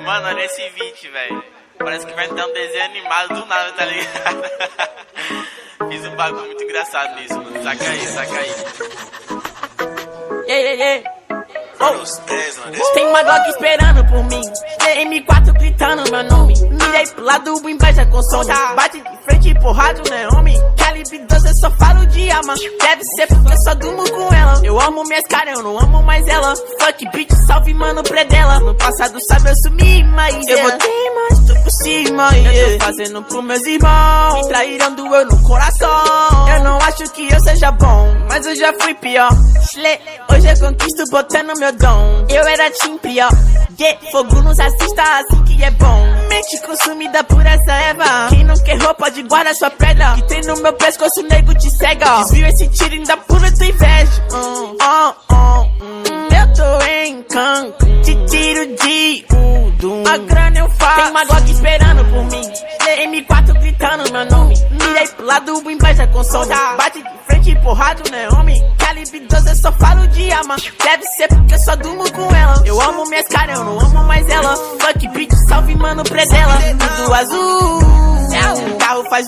Mano, olha esse vídeo, velho. Parece que vai ter um desenho animado do nada, tá ligado? Fiz um bagulho muito engraçado nisso, mano. Saca aí. Tem uma Glock esperando por mim, M4 gritando meu nome. Mirei pro lado, o inveja consome. Bate de frente, porrada, né, homem? Calibre 12, eu só falo de alma. Deve ser porque eu só durmo com ela. Eu amo minhas caras, eu não amo mais ela. Fuck bitch, salve mano, predela. No passado sabe eu sumi, mas eu voltei, mas tô por cima. Eu tô fazendo pros meus irmãos. Me traíram, doeu no coração. Eu não acho que eu seja bom, mas eu já fui pior. Hoje eu conquisto botando meu dom. Eu era team pior. Fogo nos assista, assim que é bom. Mente consumida por essa erva. Quem não quer roupa de guarda sua pedra. Que tem no meu pescoço, nego te cega. Desvio esse tiro ainda pura tua inveja. Eu tô em Cancún, te tiro de Udum. A grana eu faço. Tem uma Glock esperando por mim, M4 gritando meu nome. Mirei pro lado, o inveja consome. Bate de frente, porrada, né, homem? Calibre 12, eu só falo de alma. Deve ser porque eu só durmo com ela. Eu amo minhas caras, eu não amo mais ela. Fuck bitch, salve mano, predela. Tudo azul, o carro faz